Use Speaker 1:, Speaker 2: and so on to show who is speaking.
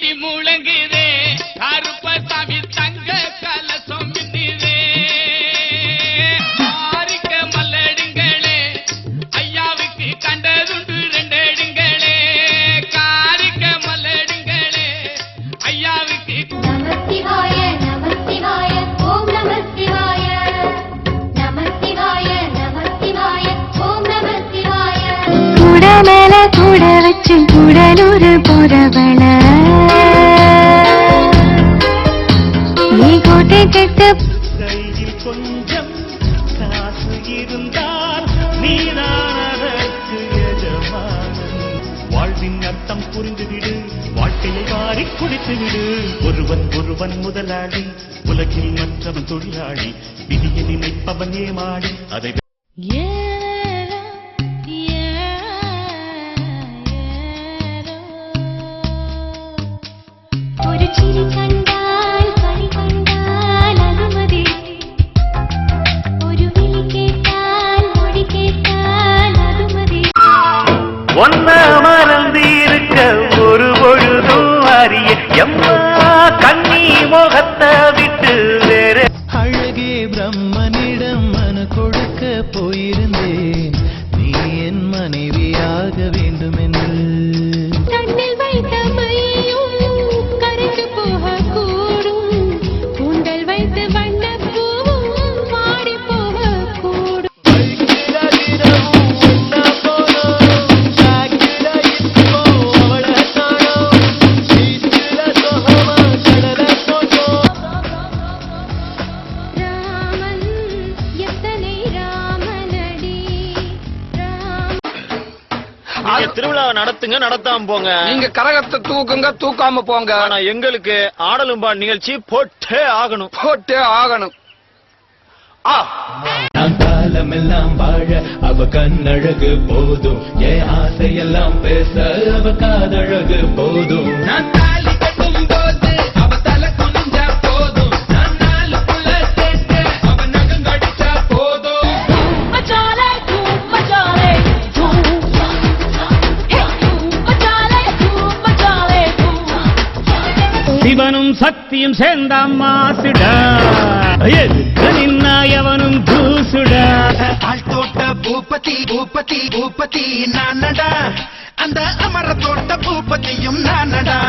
Speaker 1: இடி முழங்குதே கருப்பசாமி தங்க கலசம் மின்னுதே ஆரிக்க மல்லடுங்களே ஐயாவுக்கு கண்டதுண்டு ரெண்டடுங்களே காரிக்க மல்லடுங்களே ஐயாவுக்கு
Speaker 2: நமஸ்திவாய நமஸ்திவாய ஓம் நமஸ்திவாய நமஸ்திவாய நமஸ்திவாய ஓம் நமஸ்திவாய கூட மேல கூட வச்சு கூடலூர் போறவள நீ கோட்டை கட்டு
Speaker 3: கையில் கொஞ்சம் காசு இருந்தால் நீதான் அதற்கு எஜமானன். வாழ்வின் அர்த்தம் புரிந்துவிடு, வாழ்க்கையை வாரி குடித்துவிடு. ஒருவன் ஒருவன் முதலாளி, உலகில் மற்றவன் தொழிலாளி. விதியை நினைப்பவன் ஏமாடி அதை
Speaker 2: ஒரு சிரி கண்டால் பறி கண்டால் அனுமதி ஒரு விழி கேட்டால் மொழி கேட்டால் அனுமதி
Speaker 3: ஒன்ன மறந்திருக்க ஒரு பொழுதும் அறிய எம்மா கண்ணி முகத்தை விட்டு வேற
Speaker 4: அழகே பிரம்மனிடம் மனு கொடுக்க போயிருந்தேன், நீ என் மனைவியாக வேண்டும் என்று.
Speaker 2: கண்ணில் வைத்த மையும் கரைந்து போகக்கூடும், கூந்தல் வைத்து வண்ணப்பூவும் மாடி போகக்கூடும். ராமன் எத்தனை ராமனடி
Speaker 5: நீங்க திருவிழாவை நடத்துங்க, நடத்தாம போங்க.
Speaker 1: நீங்க கரகத்தை தூக்குங்க, தூக்காம போங்க.
Speaker 5: ஆனா எங்களுக்கு ஆடலும்பா நிகழ்ச்சி போட்டே ஆகணும்.
Speaker 1: போட்டே ஆகணும்.
Speaker 4: நான் காலமெல்லாம் வாழ அவ கண்ணழகு போதும், என் ஆசையெல்லாம் பேச அவ காதழகு போதும்.
Speaker 1: நான் தாலி கட்டும் போது அவ தலை குனிஞ்சா போதும், நான் நாளுக்குள்ள சேர்த்து அவ நகம் கடிச்சா போதும்.
Speaker 2: மச்சாலே தூ மச்சாலே தூ ஹே தூ மச்சாலே தூ
Speaker 5: சிவனும் சக்தியும் சேர்ந்த மாசுடா, எதுக்கு நின்னாயவனும் தூசுடா.
Speaker 6: ஆள் தோட்ட பூபதி பூபதி பூபதி நானடா, அந்த அமர தோட்ட பூபதியும் நானடா.